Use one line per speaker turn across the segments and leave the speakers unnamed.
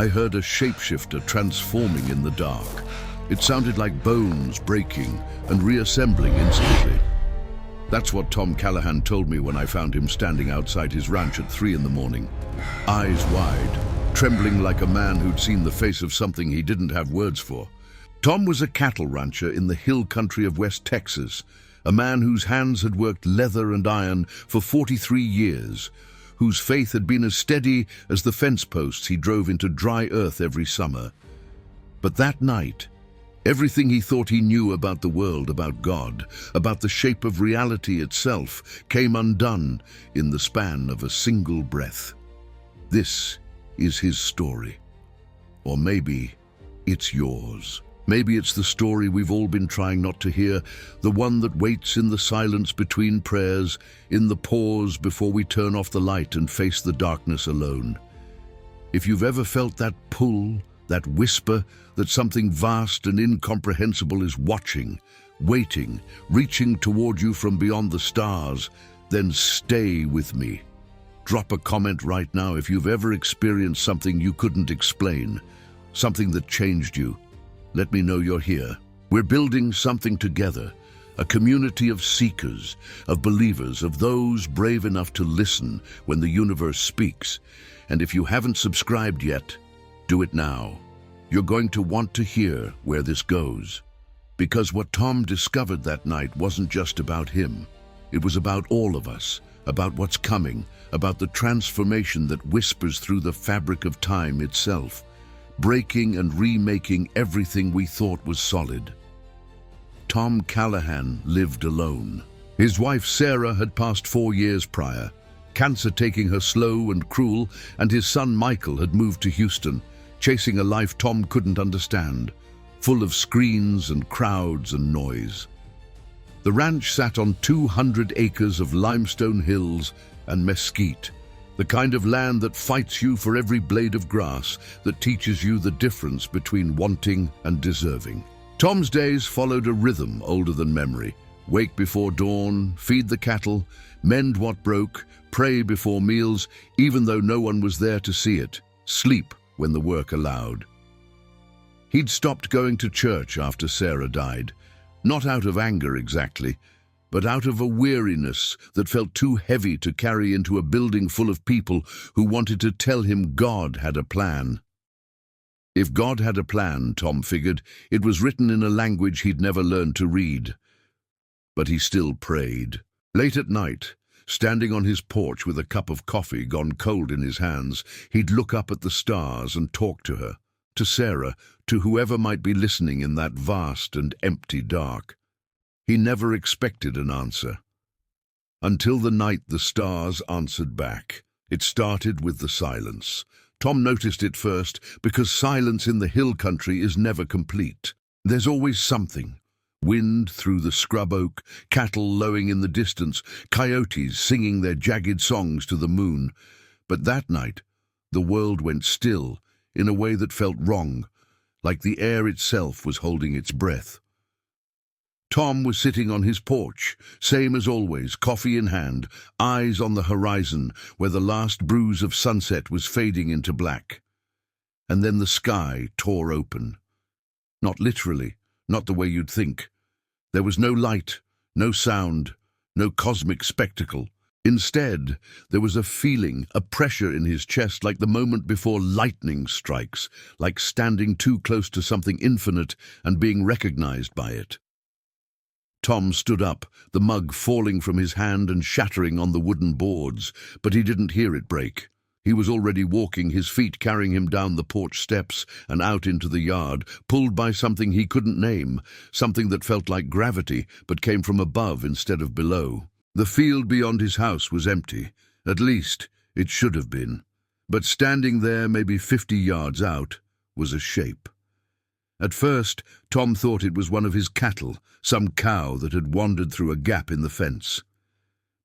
I heard a shapeshifter transforming in the dark. It sounded like bones breaking and reassembling instantly. That's what Tom Callahan told me when I found him standing outside his ranch at 3 in the morning, eyes wide, trembling like a man who'd seen the face of something he didn't have words for. Tom was a cattle rancher in the hill country of West Texas, a man whose hands had worked leather and iron for 43 years, whose faith had been as steady as the fence posts he drove into dry earth every summer. But that night, everything he thought he knew about the world, about God, about the shape of reality itself, came undone in the span of a single breath. This is his story. Or maybe it's yours. Maybe it's the story we've all been trying not to hear, the one that waits in the silence between prayers, in the pause before we turn off the light and face the darkness alone. If you've ever felt that pull, that whisper, that something vast and incomprehensible is watching, waiting, reaching toward you from beyond the stars, then stay with me. Drop a comment right now if you've ever experienced something you couldn't explain, something that changed you. Let me know you're here. We're building something together, a community of seekers, of believers, of those brave enough to listen when the universe speaks. And if you haven't subscribed yet, do it now. You're going to want to hear where this goes. Because what Tom discovered that night wasn't just about him. It was about all of us, about what's coming, about the transformation that whispers through the fabric of time itself, breaking and remaking everything we thought was solid. Tom Callahan lived alone. His wife Sarah had passed 4 years prior, cancer taking her slow and cruel, and his son Michael had moved to Houston, chasing a life Tom couldn't understand, full of screens and crowds and noise. The ranch sat on 200 acres of limestone hills and mesquite, the kind of land that fights you for every blade of grass, that teaches you the difference between wanting and deserving. Tom's days followed a rhythm older than memory. Wake before dawn, feed the cattle, mend what broke, pray before meals, even though no one was there to see it, sleep when the work allowed. He'd stopped going to church after Sarah died, not out of anger exactly, but out of a weariness that felt too heavy to carry into a building full of people who wanted to tell him God had a plan. If God had a plan, Tom figured, it was written in a language he'd never learned to read. But he still prayed. Late at night, standing on his porch with a cup of coffee gone cold in his hands, he'd look up at the stars and talk to her, to Sarah, to whoever might be listening in that vast and empty dark. He never expected an answer. Until the night the stars answered back. It started with the silence. Tom noticed it first because silence in the hill country is never complete. There's always something. Wind through the scrub oak, cattle lowing in the distance, coyotes singing their jagged songs to the moon. But that night, the world went still in a way that felt wrong, like the air itself was holding its breath. Tom was sitting on his porch, same as always, coffee in hand, eyes on the horizon where the last bruise of sunset was fading into black. And then the sky tore open. Not literally, not the way you'd think. There was no light, no sound, no cosmic spectacle. Instead, there was a feeling, a pressure in his chest like the moment before lightning strikes, like standing too close to something infinite and being recognized by it. Tom stood up, the mug falling from his hand and shattering on the wooden boards, but he didn't hear it break. He was already walking, his feet carrying him down the porch steps and out into the yard, pulled by something he couldn't name, something that felt like gravity but came from above instead of below. The field beyond his house was empty. At least, it should have been. But standing there, maybe 50 yards out, was a shape. At first, Tom thought it was one of his cattle, some cow that had wandered through a gap in the fence.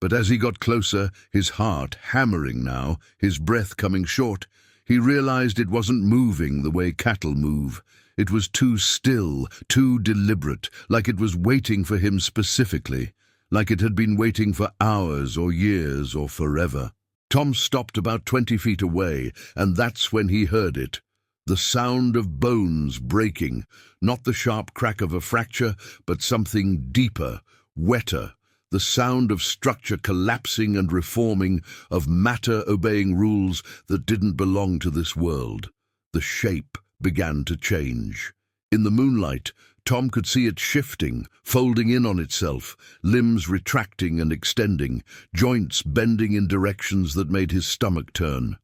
But as he got closer, his heart hammering now, his breath coming short, he realized it wasn't moving the way cattle move. It was too still, too deliberate, like it was waiting for him specifically, like it had been waiting for hours or years or forever. Tom stopped about 20 feet away, and that's when he heard it. The sound of bones breaking, not the sharp crack of a fracture, but something deeper, wetter, the sound of structure collapsing and reforming, of matter obeying rules that didn't belong to this world. The shape began to change. In the moonlight, Tom could see it shifting, folding in on itself, limbs retracting and extending, joints bending in directions that made his stomach turn.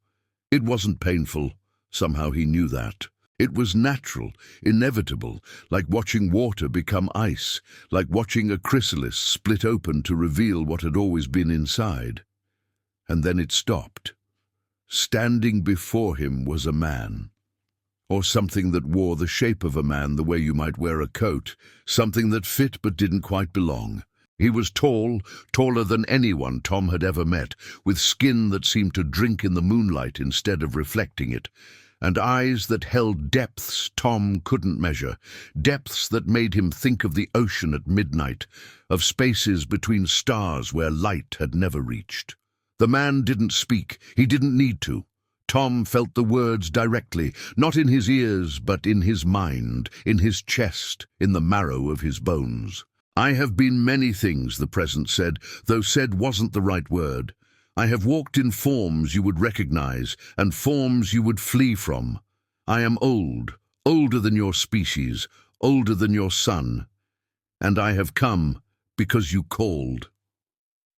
It wasn't painful. Somehow he knew that. It was natural, inevitable, like watching water become ice, like watching a chrysalis split open to reveal what had always been inside. And then it stopped. Standing before him was a man. Or something that wore the shape of a man the way you might wear a coat, something that fit but didn't quite belong. He was tall, taller than anyone Tom had ever met, with skin that seemed to drink in the moonlight instead of reflecting it, and eyes that held depths Tom couldn't measure, depths that made him think of the ocean at midnight, of spaces between stars where light had never reached. The man didn't speak. He didn't need to. Tom felt the words directly, not in his ears, but in his mind, in his chest, in the marrow of his bones. "I have been many things," the presence said, though said wasn't the right word. "I have walked in forms you would recognize, and forms you would flee from. I am old, older than your species, older than your son. And I have come because you called."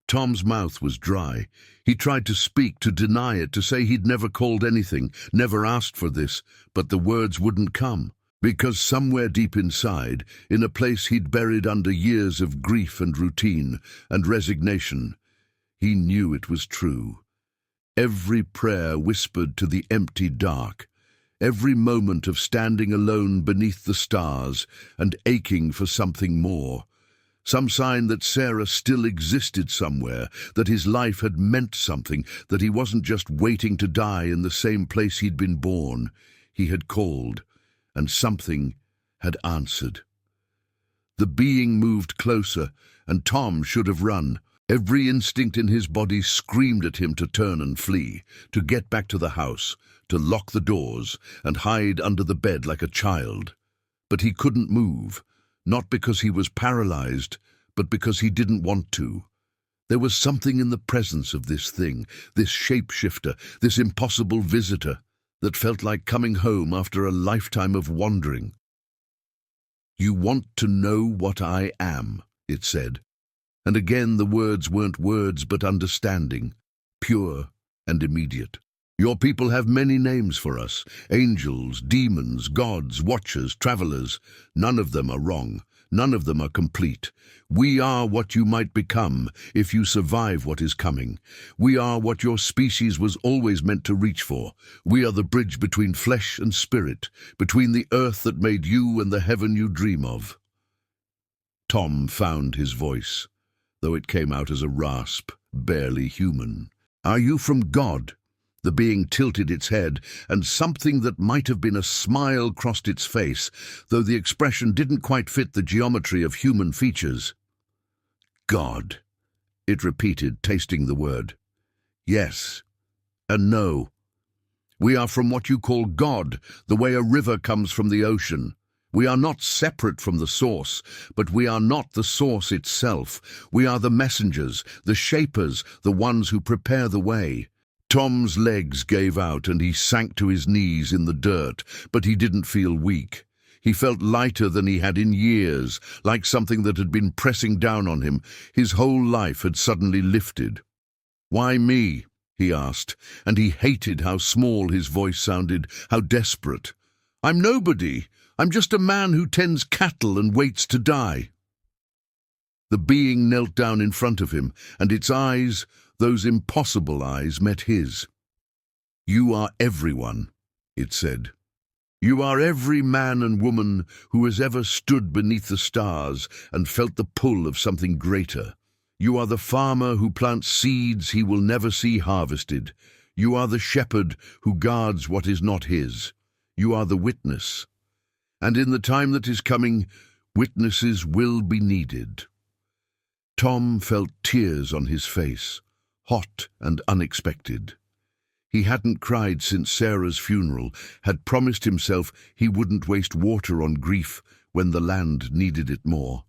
Tom's mouth was dry. He tried to speak, to deny it, to say he'd never called anything, never asked for this, but the words wouldn't come. Because somewhere deep inside, in a place he'd buried under years of grief and routine and resignation, he knew it was true. Every prayer whispered to the empty dark, every moment of standing alone beneath the stars and aching for something more. Some sign that Sarah still existed somewhere, that his life had meant something, that he wasn't just waiting to die in the same place he'd been born. He had called, and something had answered. The being moved closer, and Tom should have run. Every instinct in his body screamed at him to turn and flee, to get back to the house, to lock the doors, and hide under the bed like a child. But he couldn't move. Not because he was paralyzed, but because he didn't want to. There was something in the presence of this thing, this shapeshifter, this impossible visitor, that felt like coming home after a lifetime of wandering. "You want to know what I am," it said. And again the words weren't words but understanding, pure and immediate. "Your people have many names for us, angels, demons, gods, watchers, travelers. None of them are wrong. None of them are complete. We are what you might become if you survive what is coming. We are what your species was always meant to reach for. We are the bridge between flesh and spirit, between the earth that made you and the heaven you dream of." Tom found his voice, though it came out as a rasp, barely human. "Are you from God?" The being tilted its head, and something that might have been a smile crossed its face, though the expression didn't quite fit the geometry of human features. "God," it repeated, tasting the word. "Yes and no. We are from what you call God, the way a river comes from the ocean. We are not separate from the source, but we are not the source itself. We are the messengers, the shapers, the ones who prepare the way." Tom's legs gave out and he sank to his knees in the dirt, but he didn't feel weak. He felt lighter than he had in years, like something that had been pressing down on him. His whole life had suddenly lifted. "Why me?" he asked, and he hated how small his voice sounded, how desperate. "I'm nobody. I'm just a man who tends cattle and waits to die." The being knelt down in front of him, and its eyes, those impossible eyes, met his. "You are everyone," it said. "You are every man and woman who has ever stood beneath the stars and felt the pull of something greater. You are the farmer who plants seeds he will never see harvested. You are the shepherd who guards what is not his. You are the witness. And in the time that is coming, witnesses will be needed." Tom felt tears on his face, hot and unexpected. He hadn't cried since Sarah's funeral, had promised himself he wouldn't waste water on grief when the land needed it more.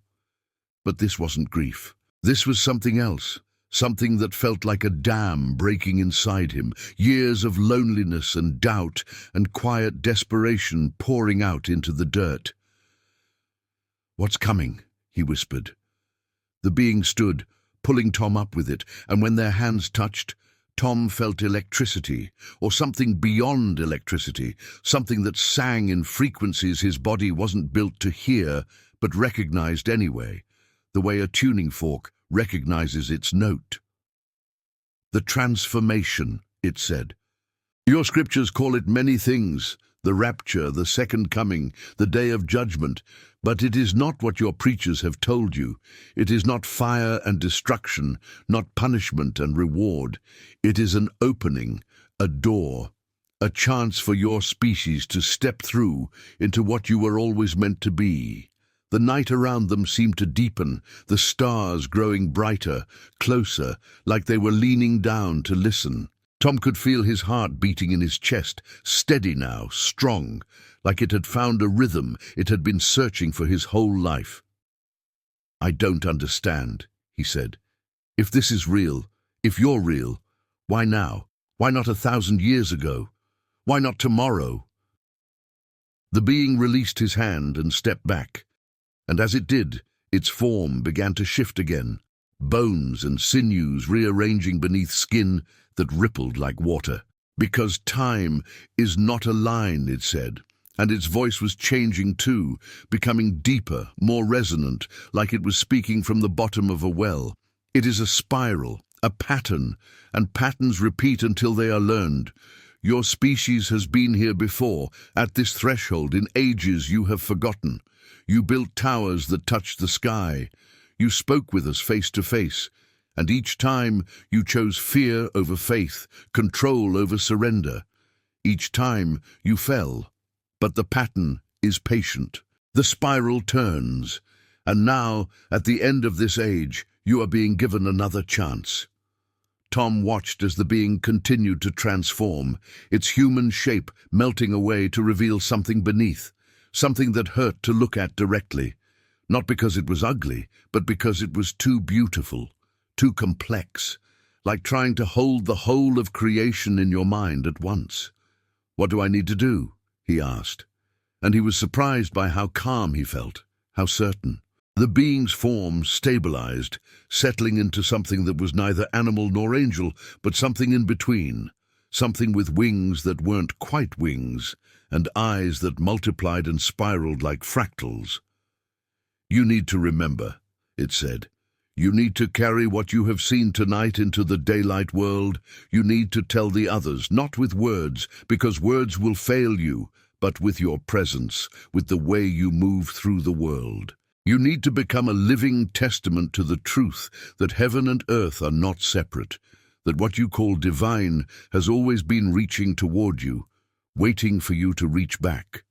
But this wasn't grief. This was something else, something that felt like a dam breaking inside him, years of loneliness and doubt and quiet desperation pouring out into the dirt. "What's coming?" he whispered. The being stood, pulling Tom up with it, and when their hands touched, Tom felt electricity, or something beyond electricity, something that sang in frequencies his body wasn't built to hear, but recognized anyway, the way a tuning fork recognizes its note. "The transformation," it said. "Your scriptures call it many things, the rapture, the second coming, the day of judgment, but it is not what your preachers have told you. It is not fire and destruction, not punishment and reward. It is an opening, a door, a chance for your species to step through into what you were always meant to be." The night around them seemed to deepen, the stars growing brighter, closer, like they were leaning down to listen. Tom could feel his heart beating in his chest, steady now, strong, like it had found a rhythm it had been searching for his whole life. "I don't understand," he said. "If this is real, if you're real, why now? Why not 1,000 years ago? Why not tomorrow?" The being released his hand and stepped back, and as it did, its form began to shift again, bones and sinews rearranging beneath skin that rippled like water. "Because time is not a line," it said, and its voice was changing too, becoming deeper, more resonant, like it was speaking from the bottom of a well. "It is a spiral, a pattern, and patterns repeat until they are learned. Your species has been here before, at this threshold in ages you have forgotten. You built towers that touched the sky. You spoke with us face to face, and each time you chose fear over faith, control over surrender. Each time you fell, but the pattern is patient. The spiral turns, and now, at the end of this age, you are being given another chance." Tom watched as the being continued to transform, its human shape melting away to reveal something beneath, something that hurt to look at directly, not because it was ugly, but because it was too beautiful, too complex, like trying to hold the whole of creation in your mind at once. "What do I need to do?" he asked, and he was surprised by how calm he felt, how certain. The being's form stabilized, settling into something that was neither animal nor angel, but something in between, something with wings that weren't quite wings, and eyes that multiplied and spiraled like fractals. "You need to remember," it said. "You need to carry what you have seen tonight into the daylight world. You need to tell the others, not with words, because words will fail you, but with your presence, with the way you move through the world. You need to become a living testament to the truth that heaven and earth are not separate, that what you call divine has always been reaching toward you, waiting for you to reach back."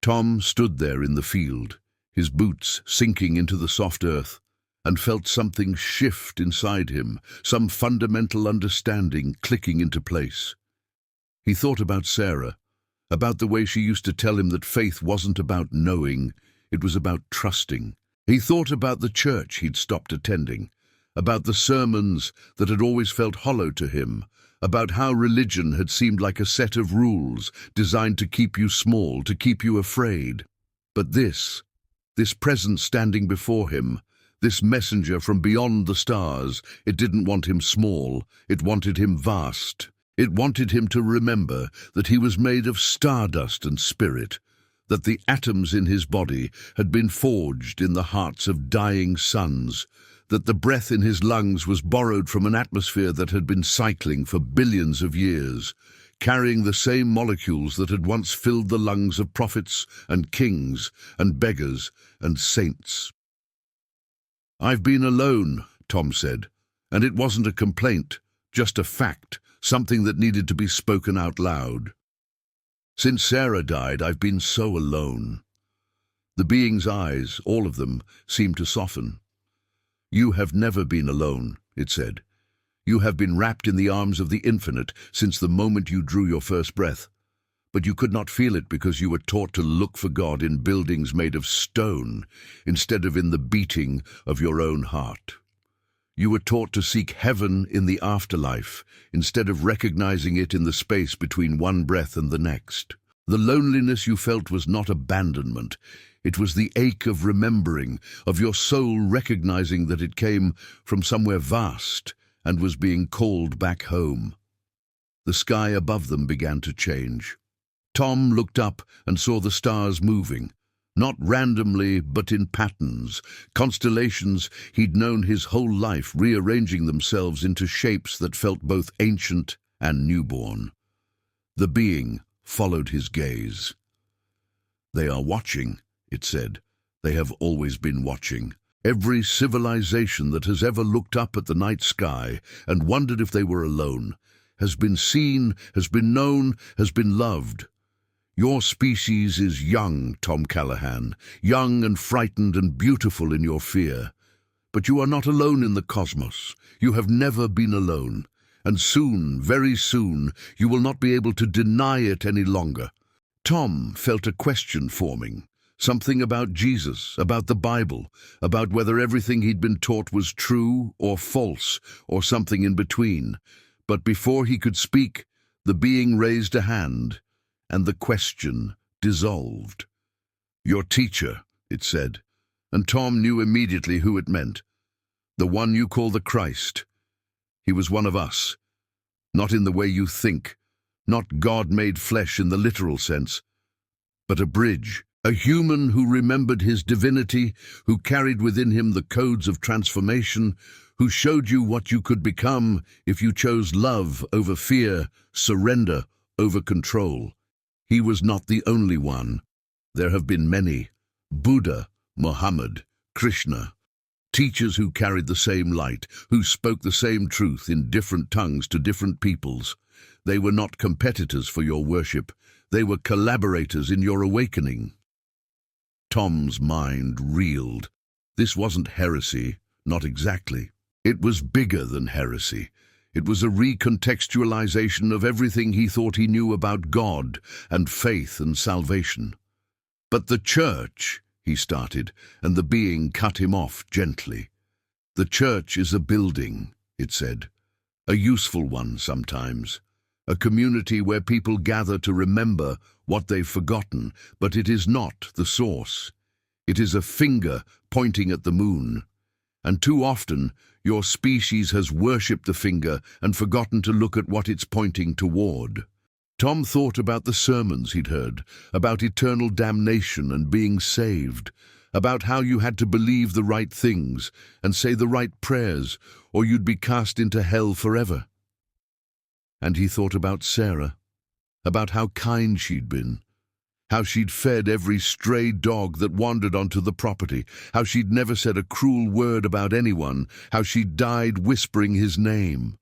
Tom stood there in the field, his boots sinking into the soft earth, and felt something shift inside him, some fundamental understanding clicking into place. He thought about Sarah, about the way she used to tell him that faith wasn't about knowing, it was about trusting. He thought about the church he'd stopped attending, about the sermons that had always felt hollow to him, about how religion had seemed like a set of rules designed to keep you small, to keep you afraid. But this presence standing before him, this messenger from beyond the stars, it didn't want him small, it wanted him vast. It wanted him to remember that he was made of stardust and spirit, that the atoms in his body had been forged in the hearts of dying suns, that the breath in his lungs was borrowed from an atmosphere that had been cycling for billions of years, carrying the same molecules that had once filled the lungs of prophets and kings and beggars and saints. "I've been alone," Tom said, and it wasn't a complaint, just a fact, something that needed to be spoken out loud. "Since Sarah died, I've been so alone." The being's eyes, all of them, seemed to soften. "You have never been alone," it said. You have been wrapped in the arms of the infinite since the moment you drew your first breath. But you could not feel it because you were taught to look for God in buildings made of stone instead of in the beating of your own heart. You were taught to seek heaven in the afterlife instead of recognizing it in the space between one breath and the next. The loneliness you felt was not abandonment. It was the ache of remembering, of your soul recognizing that it came from somewhere vast and was being called back home. The sky above them began to change. Tom looked up and saw the stars moving, not randomly but in patterns, constellations he'd known his whole life rearranging themselves into shapes that felt both ancient and newborn. The being followed his gaze. "They are watching," it said. "They have always been watching. Every civilization that has ever looked up at the night sky and wondered if they were alone has been seen, has been known, has been loved. Your species is young, Tom Callahan, young and frightened and beautiful in your fear. But you are not alone in the cosmos. You have never been alone. And soon, very soon, you will not be able to deny it any longer." Tom felt a question forming, something about Jesus, about the Bible, about whether everything he'd been taught was true or false or something in between. But before he could speak, the being raised a hand, and the question dissolved. "Your teacher," it said, and Tom knew immediately who it meant. "The one you call the Christ. He was one of us, not in the way you think, not God made flesh in the literal sense, but a bridge, a human who remembered his divinity, who carried within him the codes of transformation, who showed you what you could become if you chose love over fear, surrender over control. He was not the only one. There have been many: Buddha, Muhammad, Krishna. Teachers who carried the same light, who spoke the same truth in different tongues to different peoples. They were not competitors for your worship. They were collaborators in your awakening." Tom's mind reeled. This wasn't heresy, not exactly. It was bigger than heresy. It was a recontextualization of everything he thought he knew about God and faith and salvation. "But the church," he started, and the being cut him off gently. "The church is a building," it said, "a useful one sometimes, a community where people gather to remember what they've forgotten, but it is not the source. It is a finger pointing at the moon. And too often, your species has worshipped the finger and forgotten to look at what it's pointing toward." Tom thought about the sermons he'd heard, about eternal damnation and being saved, about how you had to believe the right things and say the right prayers, or you'd be cast into hell forever. And he thought about Sarah, about how kind she'd been, how she'd fed every stray dog that wandered onto the property, how she'd never said a cruel word about anyone, how she'd died whispering his name.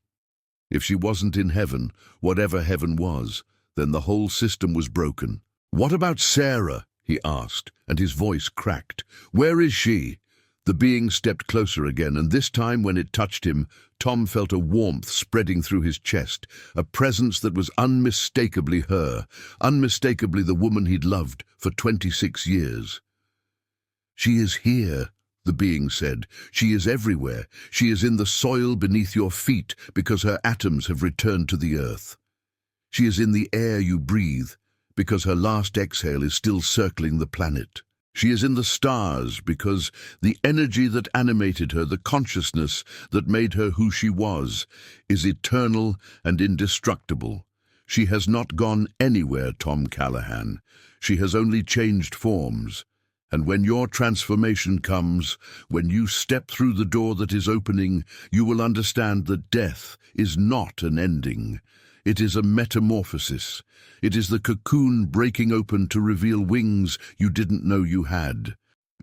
If she wasn't in heaven, whatever heaven was, then the whole system was broken. "What about Sarah?" he asked, and his voice cracked. "Where is she?" The being stepped closer again, and this time when it touched him, Tom felt a warmth spreading through his chest, a presence that was unmistakably her, unmistakably the woman he'd loved for 26 years. "She is here," the being said. "She is everywhere. She is in the soil beneath your feet because her atoms have returned to the earth. She is in the air you breathe because her last exhale is still circling the planet. She is in the stars because the energy that animated her, the consciousness that made her who she was, is eternal and indestructible. She has not gone anywhere, Tom Callahan. She has only changed forms. And when your transformation comes, when you step through the door that is opening, you will understand that death is not an ending. It is a metamorphosis. It is the cocoon breaking open to reveal wings you didn't know you had."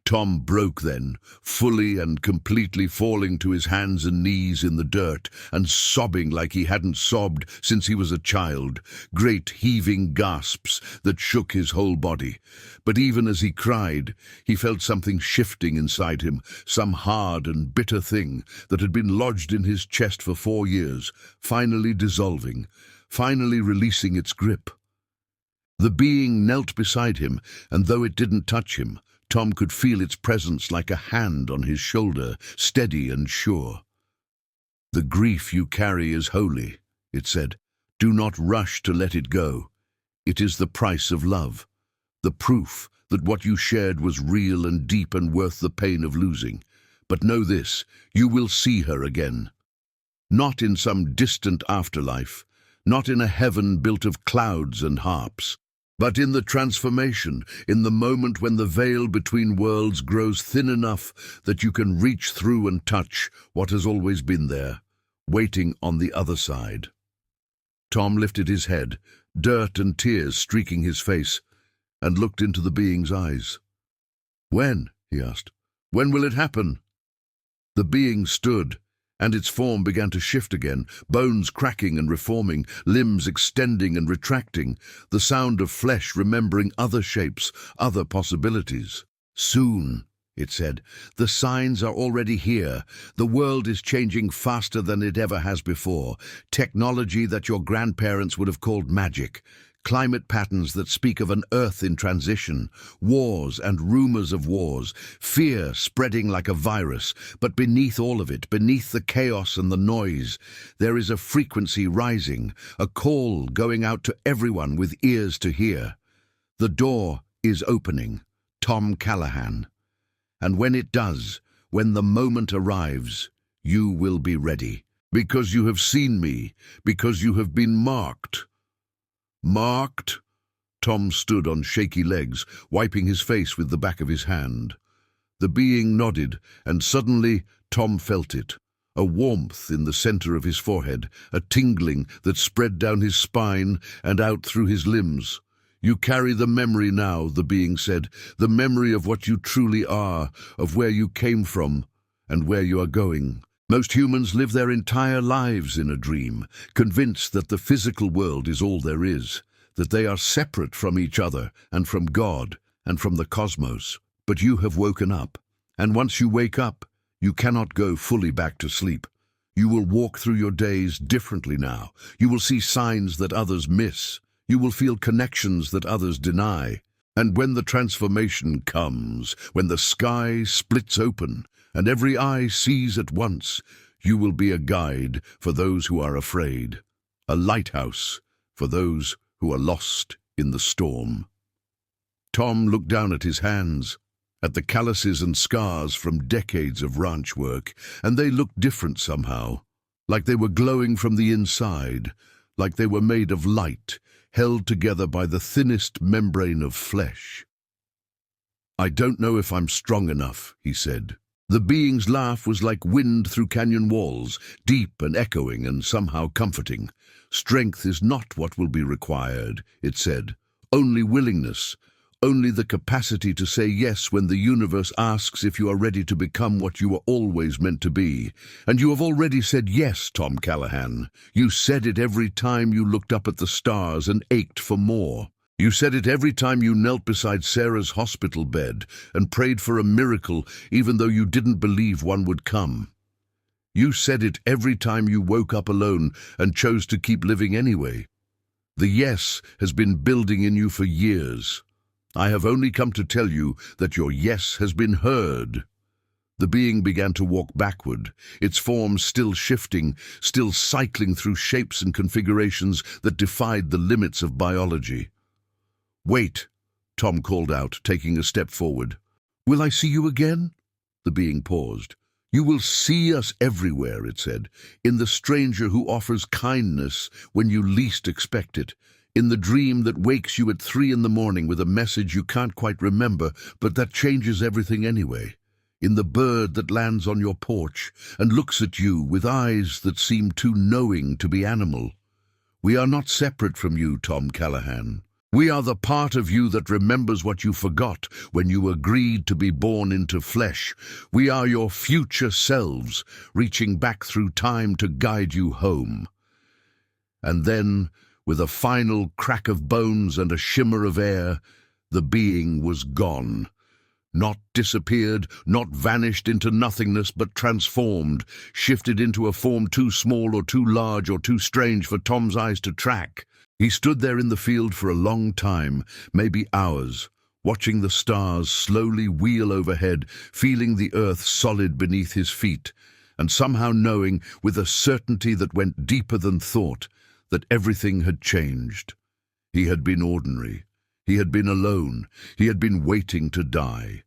Tom broke then, fully and completely falling to his hands and knees in the dirt and sobbing like he hadn't sobbed since he was a child, great heaving gasps that shook his whole body. But even as he cried, he felt something shifting inside him, some hard and bitter thing that had been lodged in his chest for 4 years, finally dissolving, finally releasing its grip. The being knelt beside him, and though it didn't touch him, Tom could feel its presence like a hand on his shoulder, steady and sure. "The grief you carry is holy," it said. "Do not rush to let it go. It is the price of love, the proof that what you shared was real and deep and worth the pain of losing. But know this, you will see her again. Not in some distant afterlife, not in a heaven built of clouds and harps, but in the transformation, in the moment when the veil between worlds grows thin enough that you can reach through and touch what has always been there, waiting on the other side." Tom lifted his head, dirt and tears streaking his face, and looked into the being's eyes. "When?" he asked. "When will it happen?" The being stood, and its form began to shift again, bones cracking and reforming, limbs extending and retracting, the sound of flesh remembering other shapes, other possibilities. "Soon," it said. "The signs are already here. The world is changing faster than it ever has before. Technology that your grandparents would have called magic. Climate patterns that speak of an Earth in transition, wars and rumors of wars, fear spreading like a virus, but beneath all of it, beneath the chaos and the noise, there is a frequency rising, a call going out to everyone with ears to hear. The door is opening, Tom Callahan. And when it does, when the moment arrives, you will be ready, because you have seen me, because you have been marked." "Marked?" Tom stood on shaky legs, wiping his face with the back of his hand. The being nodded, and suddenly Tom felt it. A warmth in the center of his forehead, a tingling that spread down his spine and out through his limbs. "You carry the memory now," the being said, "the memory of what you truly are, of where you came from and where you are going. Most humans live their entire lives in a dream, convinced that the physical world is all there is, that they are separate from each other and from God and from the cosmos. But you have woken up, and once you wake up, you cannot go fully back to sleep. You will walk through your days differently now. You will see signs that others miss. You will feel connections that others deny. And when the transformation comes, when the sky splits open, and every eye sees at once, you will be a guide for those who are afraid, a lighthouse for those who are lost in the storm." Tom looked down at his hands, at the calluses and scars from decades of ranch work, and they looked different somehow, like they were glowing from the inside, like they were made of light, held together by the thinnest membrane of flesh. "I don't know if I'm strong enough," he said. The being's laugh was like wind through canyon walls, deep and echoing and somehow comforting. "Strength is not what will be required," it said. "Only willingness, only the capacity to say yes when the universe asks if you are ready to become what you were always meant to be. And you have already said yes, Tom Callahan. You said it every time you looked up at the stars and ached for more. You said it every time you knelt beside Sarah's hospital bed and prayed for a miracle even though you didn't believe one would come. You said it every time you woke up alone and chose to keep living anyway. The yes has been building in you for years. I have only come to tell you that your yes has been heard." The being began to walk backward, its form still shifting, still cycling through shapes and configurations that defied the limits of biology. "Wait," Tom called out, taking a step forward. "Will I see you again?" The being paused. "You will see us everywhere," it said, "in the stranger who offers kindness when you least expect it, in the dream that wakes you at 3 in the morning with a message you can't quite remember, but that changes everything anyway, in the bird that lands on your porch and looks at you with eyes that seem too knowing to be animal. We are not separate from you, Tom Callahan. We are the part of you that remembers what you forgot when you agreed to be born into flesh. We are your future selves, reaching back through time to guide you home. And then, with a final crack of bones and a shimmer of air, the being was gone. Not disappeared, not vanished into nothingness, but transformed, shifted into a form too small or too large or too strange for Tom's eyes to track. He stood there in the field for a long time, maybe hours, watching the stars slowly wheel overhead, feeling the earth solid beneath his feet, and somehow knowing, with a certainty that went deeper than thought, that everything had changed. He had been ordinary. He had been alone. He had been waiting to die.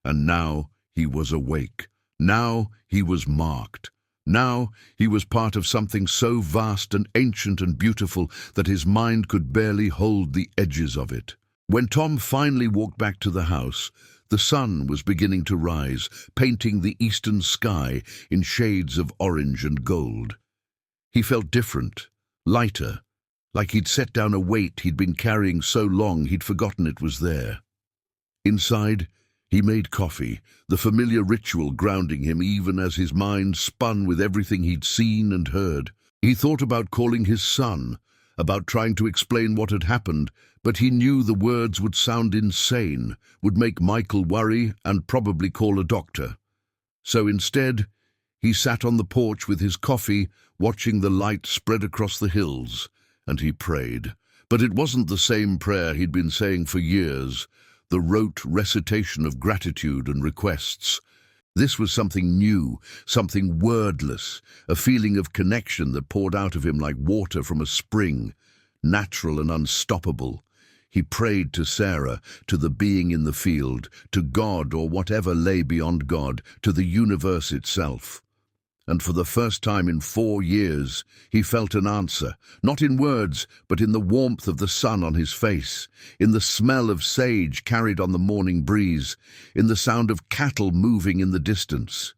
And now he was awake. Now he was marked. Now he was part of something so vast and ancient and beautiful that his mind could barely hold the edges of it. When Tom finally walked back to the house, the sun was beginning to rise, painting the eastern sky in shades of orange and gold. He felt different, lighter, like he'd set down a weight he'd been carrying so long he'd forgotten it was there. Inside, he made coffee, the familiar ritual grounding him even as his mind spun with everything he'd seen and heard. He thought about calling his son, about trying to explain what had happened, but he knew the words would sound insane, would make Michael worry and probably call a doctor. So instead, he sat on the porch with his coffee, watching the light spread across the hills, and he prayed. But it wasn't the same prayer he'd been saying for years, the rote recitation of gratitude and requests. This was something new, something wordless, a feeling of connection that poured out of him like water from a spring, natural and unstoppable. He prayed to Sarah, to the being in the field, to God or whatever lay beyond God, to the universe itself. And for the first time in 4 years, he felt an answer, not in words, but in the warmth of the sun on his face, in the smell of sage carried on the morning breeze, in the sound of cattle moving in the distance.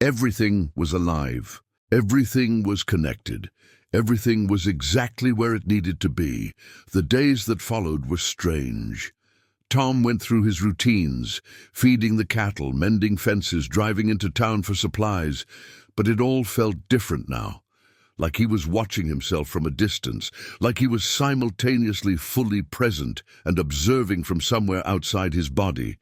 Everything was alive. Everything was connected. Everything was exactly where it needed to be. The days that followed were strange. Tom went through his routines, feeding the cattle, mending fences, driving into town for supplies, but it all felt different now, like he was watching himself from a distance, like he was simultaneously fully present and observing from somewhere outside his body.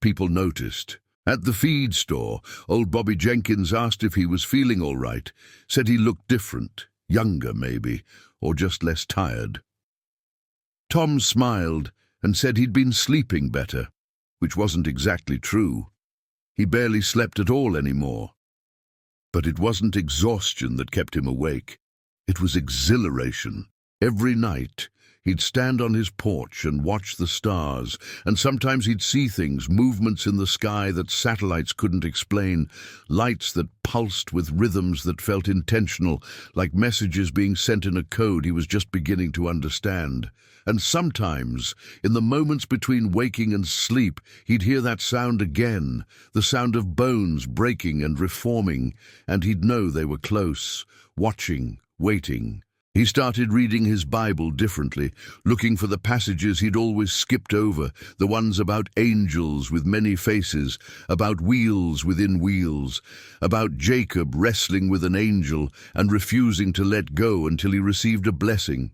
People noticed. At the feed store, old Bobby Jenkins asked if he was feeling all right, said he looked different, younger maybe, or just less tired. Tom smiled and said he'd been sleeping better, which wasn't exactly true. He barely slept at all anymore. But it wasn't exhaustion that kept him awake. It was exhilaration. Every night, he'd stand on his porch and watch the stars, and sometimes he'd see things, movements in the sky that satellites couldn't explain, lights that pulsed with rhythms that felt intentional, like messages being sent in a code he was just beginning to understand. And sometimes, in the moments between waking and sleep, he'd hear that sound again, the sound of bones breaking and reforming, and he'd know they were close, watching, waiting. He started reading his Bible differently, looking for the passages he'd always skipped over, the ones about angels with many faces, about wheels within wheels, about Jacob wrestling with an angel and refusing to let go until he received a blessing.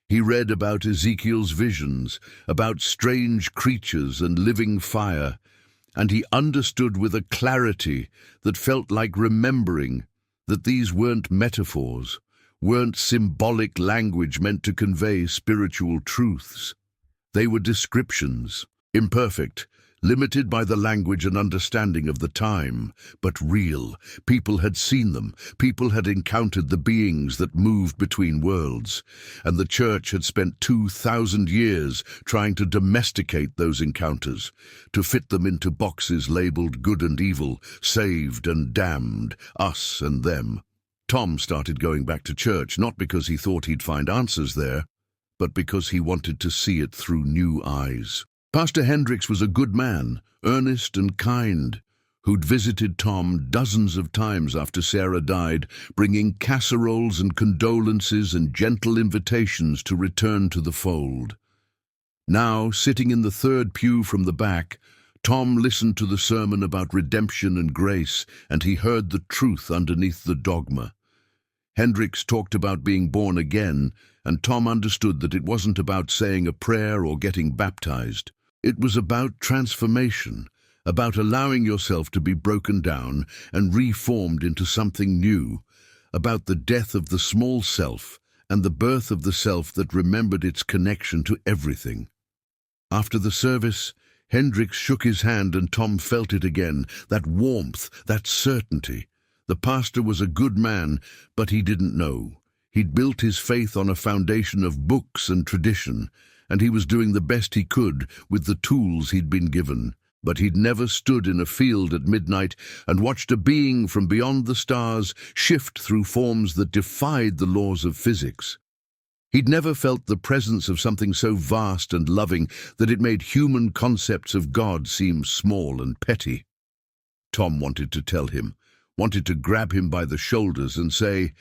He read about Ezekiel's visions, about strange creatures and living fire, and he understood with a clarity that felt like remembering that these weren't metaphors, weren't symbolic language meant to convey spiritual truths. They were descriptions, imperfect, limited by the language and understanding of the time, but real. People had seen them. People had encountered the beings that moved between worlds. And the church had spent 2,000 years trying to domesticate those encounters, to fit them into boxes labeled good and evil, saved and damned, us and them. Tom started going back to church, not because he thought he'd find answers there, but because he wanted to see it through new eyes. Pastor Hendricks was a good man, earnest and kind, who'd visited Tom dozens of times after Sarah died, bringing casseroles and condolences and gentle invitations to return to the fold. Now, sitting in the third pew from the back, Tom listened to the sermon about redemption and grace, and he heard the truth underneath the dogma. Hendricks talked about being born again, and Tom understood that it wasn't about saying a prayer or getting baptized. It was about transformation, about allowing yourself to be broken down and reformed into something new, about the death of the small self and the birth of the self that remembered its connection to everything. After the service, Hendricks shook his hand and Tom felt it again, that warmth, that certainty. The pastor was a good man, but he didn't know. He'd built his faith on a foundation of books and tradition, and he was doing the best he could with the tools he'd been given. But he'd never stood in a field at midnight and watched a being from beyond the stars shift through forms that defied the laws of physics. He'd never felt the presence of something so vast and loving that it made human concepts of God seem small and petty. Tom wanted to tell him, wanted to grab him by the shoulders and say,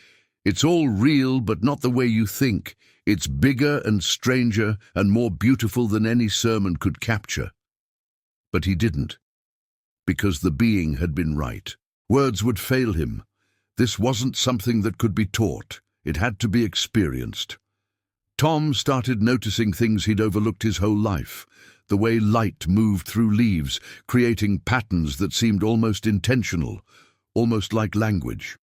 "It's all real, but not the way you think. It's bigger and stranger and more beautiful than any sermon could capture." But he didn't, because the being had been right. Words would fail him. This wasn't something that could be taught. It had to be experienced. Tom started noticing things he'd overlooked his whole life, the way light moved through leaves, creating patterns that seemed almost intentional, almost like language.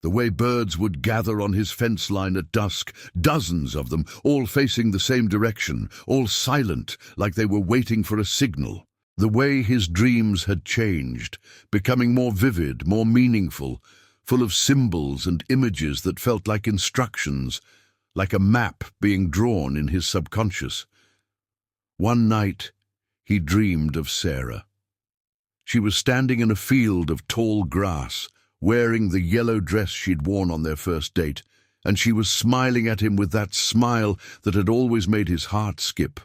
The way birds would gather on his fence line at dusk, dozens of them, all facing the same direction, all silent, like they were waiting for a signal. The way his dreams had changed, becoming more vivid, more meaningful, full of symbols and images that felt like instructions, like a map being drawn in his subconscious. One night, he dreamed of Sarah. She was standing in a field of tall grass, wearing the yellow dress she'd worn on their first date, and she was smiling at him with that smile that had always made his heart skip.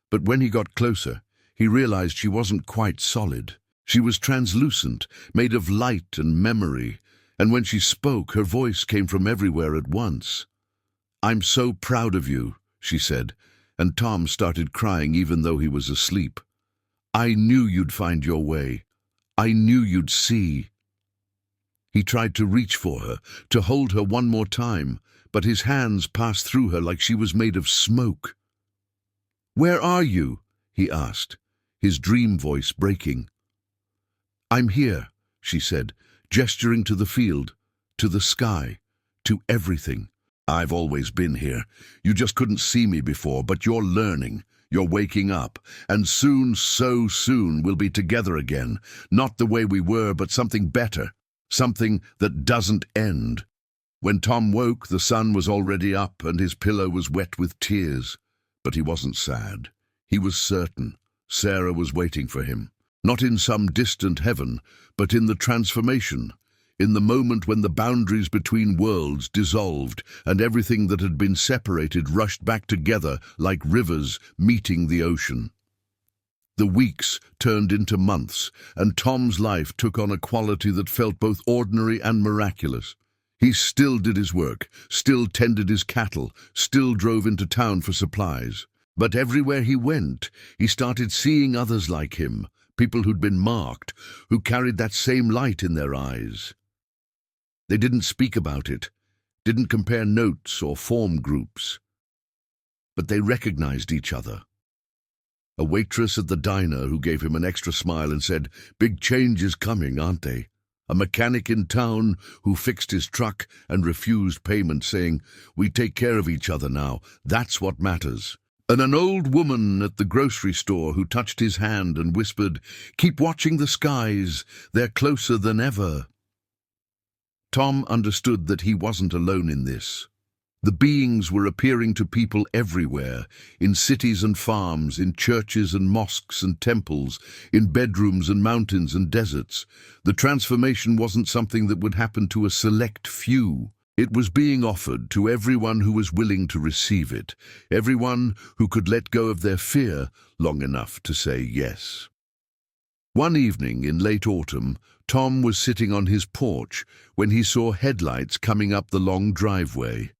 But when he got closer, he realized she wasn't quite solid. She was translucent, made of light and memory, and when she spoke, her voice came from everywhere at once. "I'm so proud of you," she said, and Tom started crying even though he was asleep. "I knew you'd find your way. I knew you'd see." He tried to reach for her, to hold her one more time, but his hands passed through her like she was made of smoke. "Where are you?" he asked, his dream voice breaking. "I'm here," she said, gesturing to the field, to the sky, to everything. "I've always been here. You just couldn't see me before, but you're learning. You're waking up, and soon, so soon, we'll be together again. Not the way we were, but something better, something that doesn't end." When Tom woke, the sun was already up and his pillow was wet with tears. But he wasn't sad. He was certain. Sarah was waiting for him. Not in some distant heaven, but in the transformation, in the moment when the boundaries between worlds dissolved and everything that had been separated rushed back together like rivers meeting the ocean. The weeks turned into months, and Tom's life took on a quality that felt both ordinary and miraculous. He still did his work, still tended his cattle, still drove into town for supplies. But everywhere he went, he started seeing others like him, people who'd been marked, who carried that same light in their eyes. They didn't speak about it, didn't compare notes or form groups, but they recognized each other. A waitress at the diner who gave him an extra smile and said, "Big change is coming, aren't they?" A mechanic in town who fixed his truck and refused payment, saying, "We take care of each other now, that's what matters." And an old woman at the grocery store who touched his hand and whispered, "Keep watching the skies, they're closer than ever." Tom understood that he wasn't alone in this. The beings were appearing to people everywhere, in cities and farms, in churches and mosques and temples, in bedrooms and mountains and deserts. The transformation wasn't something that would happen to a select few. It was being offered to everyone who was willing to receive it, everyone who could let go of their fear long enough to say yes. One evening in late autumn, Tom was sitting on his porch when he saw headlights coming up the long driveway.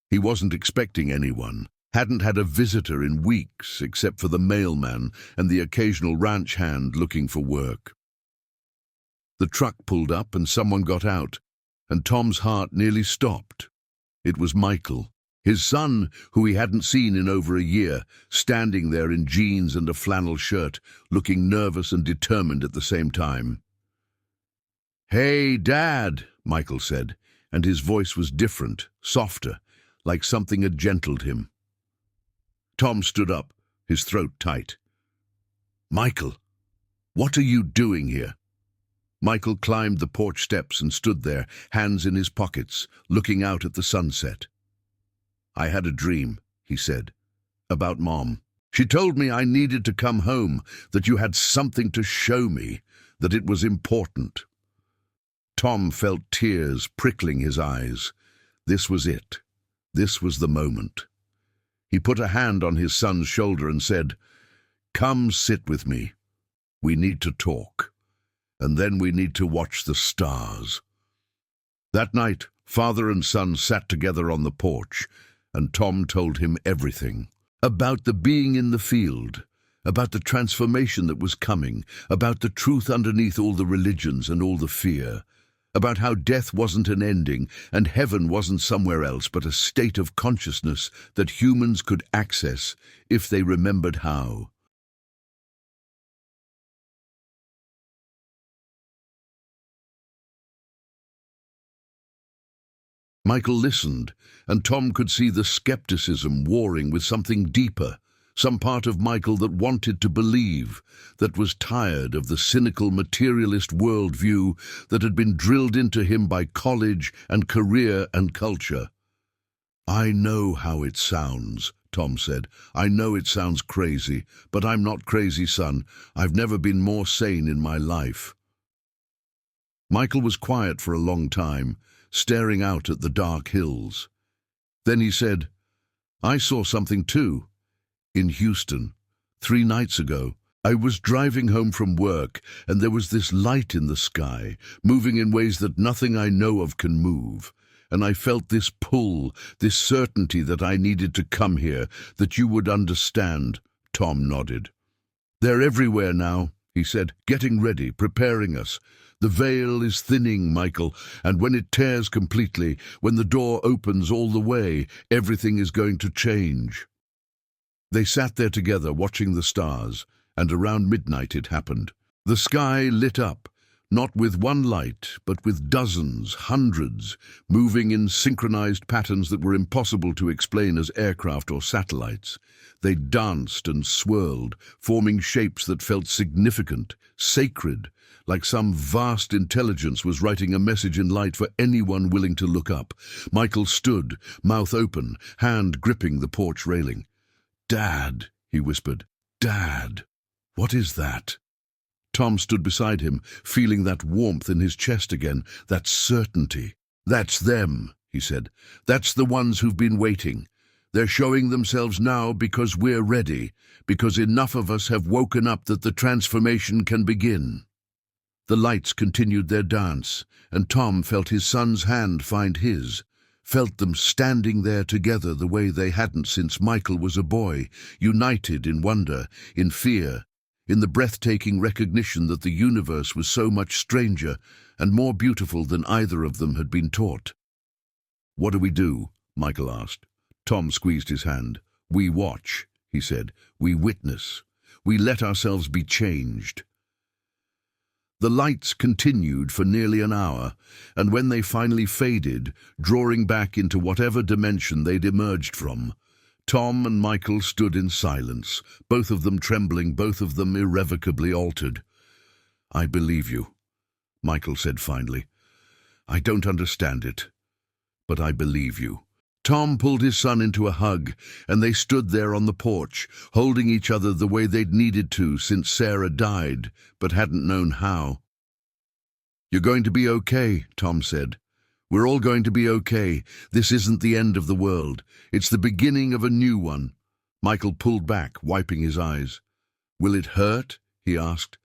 He wasn't expecting anyone, hadn't had a visitor in weeks except for the mailman and the occasional ranch hand looking for work. The truck pulled up and someone got out, and Tom's heart nearly stopped. It was Michael, his son, who he hadn't seen in over a year, standing there in jeans and a flannel shirt, looking nervous and determined at the same time. "Hey, Dad," Michael said, and his voice was different, softer, like something had gentled him. Tom stood up, his throat tight. "Michael, what are you doing here?" Michael climbed the porch steps and stood there, hands in his pockets, looking out at the sunset. "I had a dream," he said, "about Mom. She told me I needed to come home, that you had something to show me, that it was important." Tom felt tears prickling his eyes. This was it. This was the moment. He put a hand on his son's shoulder and said, "Come sit with me. We need to talk. And then we need to watch the stars." That night, father and son sat together on the porch, and Tom told him everything. About the being in the field, about the transformation that was coming, about the truth underneath all the religions and all the fear, about how death wasn't an ending and heaven wasn't somewhere else but a state of consciousness that humans could access if they remembered how. Michael listened, and Tom could see the skepticism warring with something deeper, some part of Michael that wanted to believe, that was tired of the cynical materialist worldview that had been drilled into him by college and career and culture. "I know how it sounds," Tom said. "I know it sounds crazy, but I'm not crazy, son. I've never been more sane in my life." Michael was quiet for a long time, staring out at the dark hills. Then he said, "I saw something too. In Houston, 3 nights ago, I was driving home from work, and there was this light in the sky, moving in ways that nothing I know of can move. And I felt this pull, this certainty that I needed to come here, that you would understand." Tom nodded. "They're everywhere now," he said, "getting ready, preparing us. The veil is thinning, Michael, and when it tears completely, when the door opens all the way, everything is going to change." They sat there together watching the stars, and around midnight it happened. The sky lit up, not with one light, but with dozens, hundreds, moving in synchronized patterns that were impossible to explain as aircraft or satellites. They danced and swirled, forming shapes that felt significant, sacred, like some vast intelligence was writing a message in light for anyone willing to look up. Michael stood, mouth open, hand gripping the porch railing. "Dad," he whispered. "Dad, what is that?" Tom stood beside him, feeling that warmth in his chest again, that certainty. "That's them," he said. "That's the ones who've been waiting. They're showing themselves now because we're ready, because enough of us have woken up that the transformation can begin." The lights continued their dance, and Tom felt his son's hand find his, felt them standing there together the way they hadn't since Michael was a boy, united in wonder, in fear, in the breathtaking recognition that the universe was so much stranger and more beautiful than either of them had been taught. "What do we do?" Michael asked. Tom squeezed his hand. "We watch," he said. "We witness. We let ourselves be changed." The lights continued for nearly an hour, and when they finally faded, drawing back into whatever dimension they'd emerged from, Tom and Michael stood in silence, both of them trembling, both of them irrevocably altered. "I believe you," Michael said finally. "I don't understand it, but I believe you." Tom pulled his son into a hug, and they stood there on the porch, holding each other the way they'd needed to since Sarah died, but hadn't known how. "You're going to be okay," Tom said. "We're all going to be okay. This isn't the end of the world. It's the beginning of a new one." Michael pulled back, wiping his eyes. "Will it hurt?" he asked.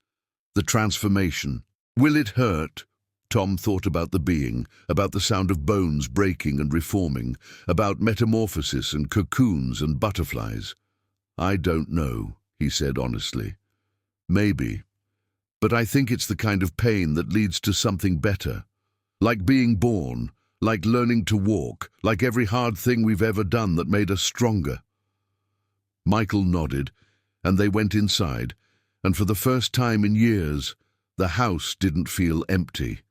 The transformation. Will it hurt? Tom thought about the being, about the sound of bones breaking and reforming, about metamorphosis and cocoons and butterflies. I don't know, he said honestly. Maybe. But I think it's the kind of pain that leads to something better. Like being born, like learning to walk, like every hard thing we've ever done that made us stronger. Michael nodded, and they went inside, and for the first time in years, the house didn't feel empty.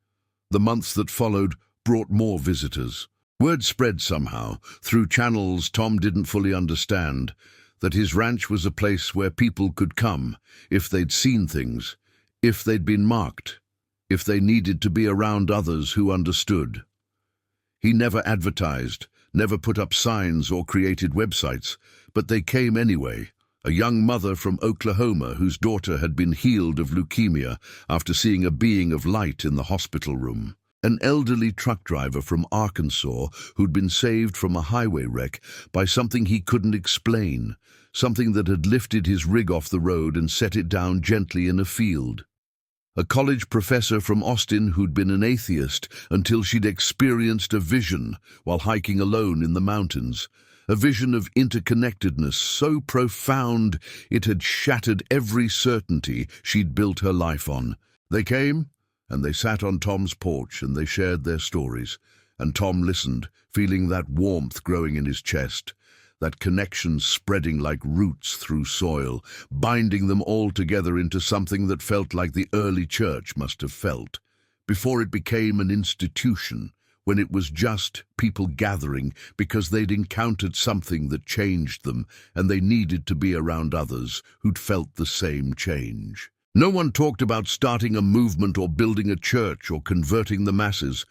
The months that followed brought more visitors. Word spread somehow, through channels Tom didn't fully understand, that his ranch was a place where people could come, if they'd seen things, if they'd been marked, if they needed to be around others who understood. He never advertised, never put up signs or created websites, but they came anyway. A young mother from Oklahoma whose daughter had been healed of leukemia after seeing a being of light in the hospital room. An elderly truck driver from Arkansas who'd been saved from a highway wreck by something he couldn't explain, something that had lifted his rig off the road and set it down gently in a field. A college professor from Austin who'd been an atheist until she'd experienced a vision while hiking alone in the mountains. A vision of interconnectedness so profound it had shattered every certainty she'd built her life on. They came, and they sat on Tom's porch, and they shared their stories. And Tom listened, feeling that warmth growing in his chest, that connection spreading like roots through soil, binding them all together into something that felt like the early church must have felt, before it became an institution, when it was just people gathering because they'd encountered something that changed them and they needed to be around others who'd felt the same change. No one talked about starting a movement or building a church or converting the masses.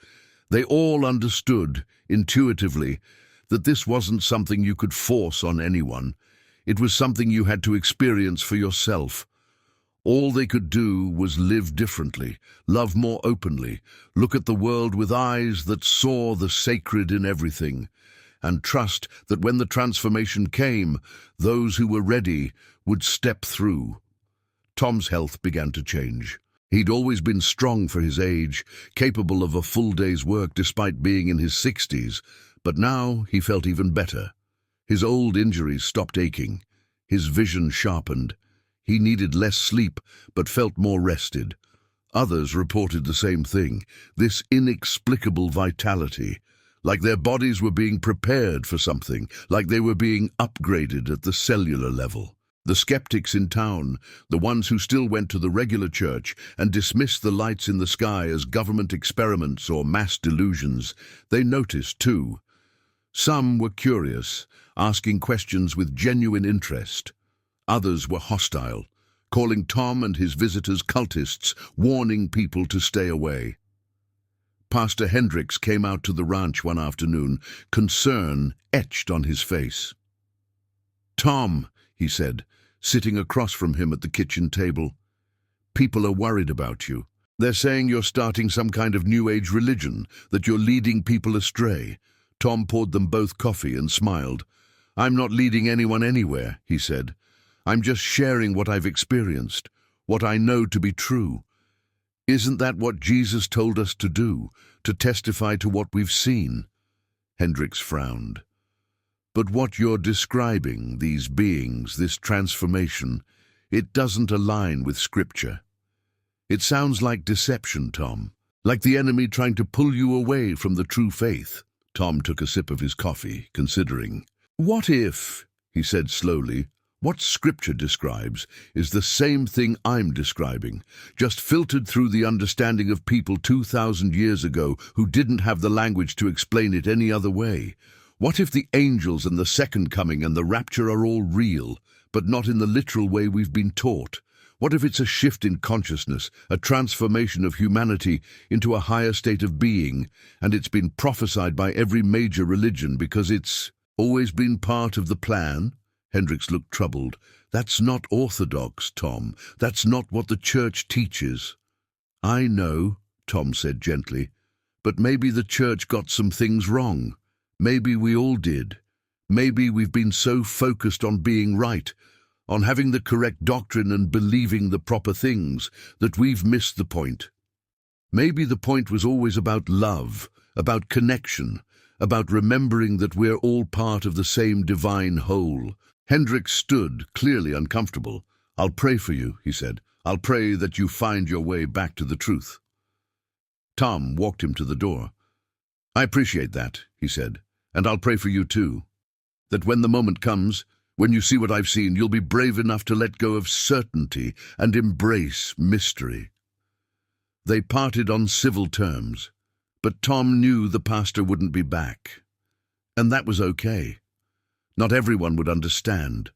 They all understood, intuitively, that this wasn't something you could force on anyone. It was something you had to experience for yourself. All they could do was live differently, love more openly, look at the world with eyes that saw the sacred in everything, and trust that when the transformation came, those who were ready would step through. Tom's health began to change. He'd always been strong for his age, capable of a full day's work despite being in his 60s, but now he felt even better. His old injuries stopped aching. His vision sharpened. He needed less sleep, but felt more rested. Others reported the same thing, this inexplicable vitality, like their bodies were being prepared for something, like they were being upgraded at the cellular level. The skeptics in town, the ones who still went to the regular church and dismissed the lights in the sky as government experiments or mass delusions, they noticed too. Some were curious, asking questions with genuine interest. Others were hostile, calling Tom and his visitors cultists, warning people to stay away. Pastor Hendricks came out to the ranch one afternoon, concern etched on his face. "Tom," he said, sitting across from him at the kitchen table, "people are worried about you. They're saying you're starting some kind of New Age religion, that you're leading people astray." Tom poured them both coffee and smiled. "I'm not leading anyone anywhere," he said. "I'm just sharing what I've experienced, what I know to be true. Isn't that what Jesus told us to do, to testify to what we've seen?" Hendricks frowned. "But what you're describing, these beings, this transformation, it doesn't align with Scripture. It sounds like deception, Tom, like the enemy trying to pull you away from the true faith." Tom took a sip of his coffee, considering. "What if," he said slowly, "what Scripture describes is the same thing I'm describing, just filtered through the understanding of people 2,000 years ago who didn't have the language to explain it any other way? What if the angels and the second coming and the rapture are all real, but not in the literal way we've been taught? What if it's a shift in consciousness, a transformation of humanity into a higher state of being, and it's been prophesied by every major religion because it's always been part of the plan?" Hendricks looked troubled. "That's not orthodox, Tom. That's not what the church teaches." "I know," Tom said gently, "but maybe the church got some things wrong. Maybe we all did. Maybe we've been so focused on being right, on having the correct doctrine and believing the proper things, that we've missed the point. Maybe the point was always about love, about connection, about remembering that we're all part of the same divine whole. Hendrik stood, clearly uncomfortable. "I'll pray for you," he said. "I'll pray that you find your way back to the truth." Tom walked him to the door. "I appreciate that," he said, "and I'll pray for you too. That when the moment comes, when you see what I've seen, you'll be brave enough to let go of certainty and embrace mystery." They parted on civil terms, but Tom knew the pastor wouldn't be back. And that was okay. Not everyone would understand.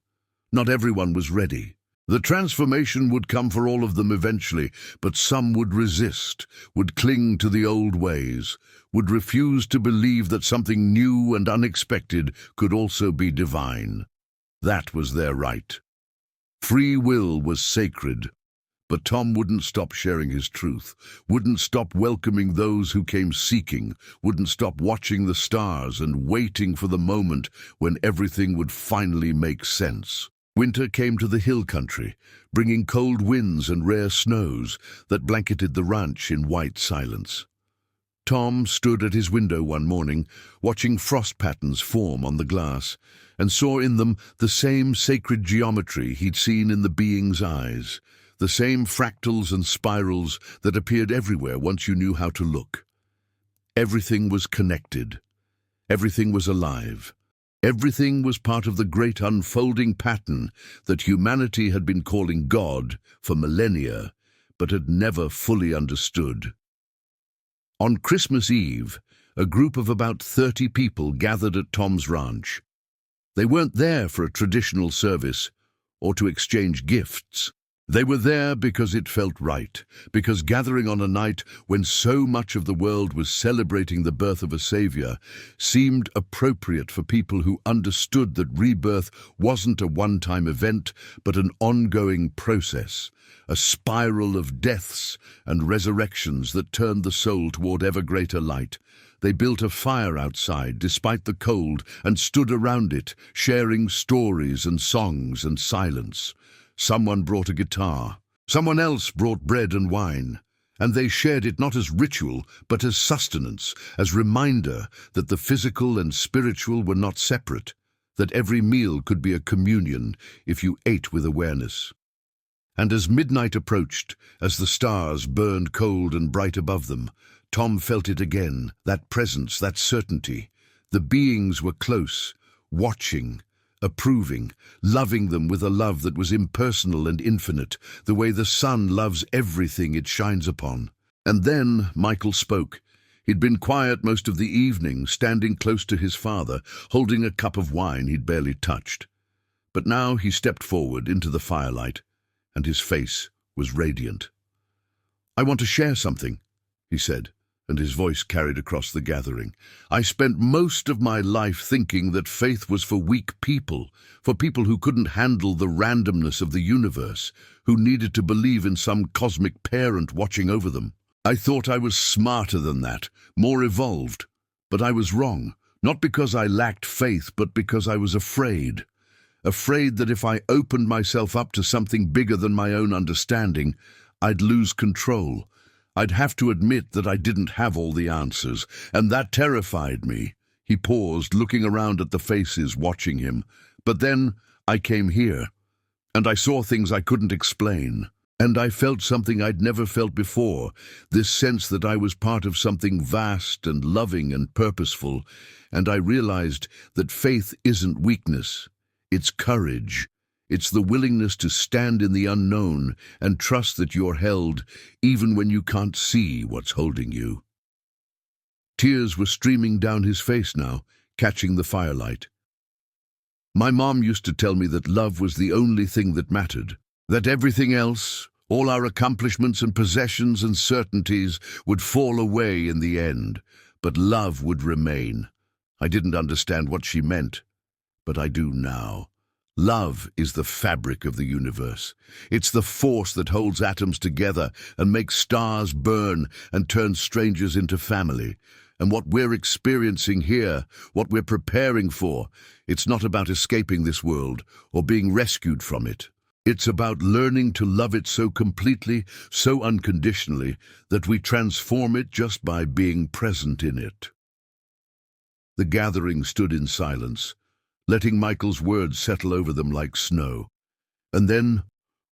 Not everyone was ready. The transformation would come for all of them eventually, but some would resist, would cling to the old ways, would refuse to believe that something new and unexpected could also be divine. That was their right. Free will was sacred. But Tom wouldn't stop sharing his truth, wouldn't stop welcoming those who came seeking, wouldn't stop watching the stars and waiting for the moment when everything would finally make sense. Winter came to the hill country, bringing cold winds and rare snows that blanketed the ranch in white silence. Tom stood at his window one morning, watching frost patterns form on the glass, and saw in them the same sacred geometry he'd seen in the being's eyes, the same fractals and spirals that appeared everywhere once you knew how to look. Everything was connected. Everything was alive. Everything was part of the great unfolding pattern that humanity had been calling God for millennia, but had never fully understood. On Christmas Eve, a group of about 30 people gathered at Tom's ranch. They weren't there for a traditional service or to exchange gifts. They were there because it felt right, because gathering on a night when so much of the world was celebrating the birth of a savior seemed appropriate for people who understood that rebirth wasn't a one-time event, but an ongoing process, a spiral of deaths and resurrections that turned the soul toward ever greater light. They built a fire outside despite the cold and stood around it, sharing stories and songs and silence. Someone brought a guitar. Someone else brought bread and wine. And they shared it not as ritual, but as sustenance, as reminder that the physical and spiritual were not separate, that every meal could be a communion if you ate with awareness. And as midnight approached, as the stars burned cold and bright above them, Tom felt it again, that presence, that certainty. The beings were close, watching, approving, loving them with a love that was impersonal and infinite, the way the sun loves everything it shines upon. And then Michael spoke. He'd been quiet most of the evening, standing close to his father, holding a cup of wine he'd barely touched. But now he stepped forward into the firelight, and his face was radiant. "I want to share something," he said, and his voice carried across the gathering. "I spent most of my life thinking that faith was for weak people, for people who couldn't handle the randomness of the universe, who needed to believe in some cosmic parent watching over them. I thought I was smarter than that, more evolved. But I was wrong, not because I lacked faith, but because I was afraid. Afraid that if I opened myself up to something bigger than my own understanding, I'd lose control. I'd have to admit that I didn't have all the answers, and that terrified me." He paused, looking around at the faces watching him. "But then I came here, and I saw things I couldn't explain. And I felt something I'd never felt before, this sense that I was part of something vast and loving and purposeful, and I realized that faith isn't weakness, it's courage. It's the willingness to stand in the unknown and trust that you're held even when you can't see what's holding you." Tears were streaming down his face now, catching the firelight. "My mom used to tell me that love was the only thing that mattered, that everything else, all our accomplishments and possessions and certainties, would fall away in the end, but love would remain. I didn't understand what she meant, but I do now. Love is the fabric of the universe. It's the force that holds atoms together and makes stars burn and turns strangers into family. And what we're experiencing here, what we're preparing for, it's not about escaping this world or being rescued from it. It's about learning to love it so completely, so unconditionally, that we transform it just by being present in it. The gathering stood in silence, letting Michael's words settle over them like snow. And then,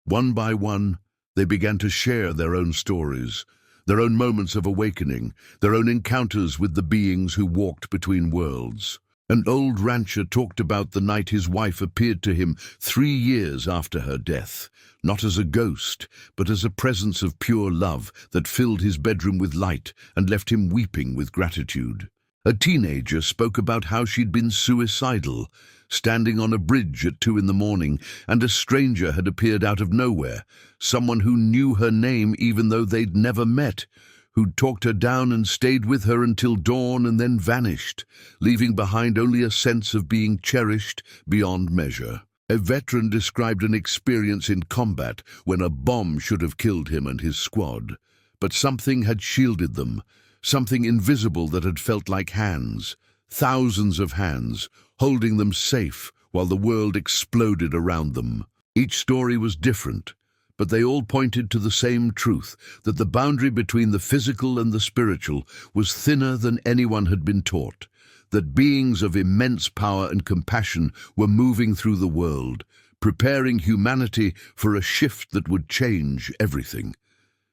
one by one, they began to share their own stories, their own moments of awakening, their own encounters with the beings who walked between worlds. An old rancher talked about the night his wife appeared to him 3 years after her death, not as a ghost, but as a presence of pure love that filled his bedroom with light and left him weeping with gratitude. A teenager spoke about how she'd been suicidal, standing on a bridge at 2 in the morning, and a stranger had appeared out of nowhere, someone who knew her name even though they'd never met, who'd talked her down and stayed with her until dawn and then vanished, leaving behind only a sense of being cherished beyond measure. A veteran described an experience in combat when a bomb should have killed him and his squad, but something had shielded them, something invisible that had felt like hands, thousands of hands, holding them safe while the world exploded around them. Each story was different, but they all pointed to the same truth, that the boundary between the physical and the spiritual was thinner than anyone had been taught, that beings of immense power and compassion were moving through the world, preparing humanity for a shift that would change everything.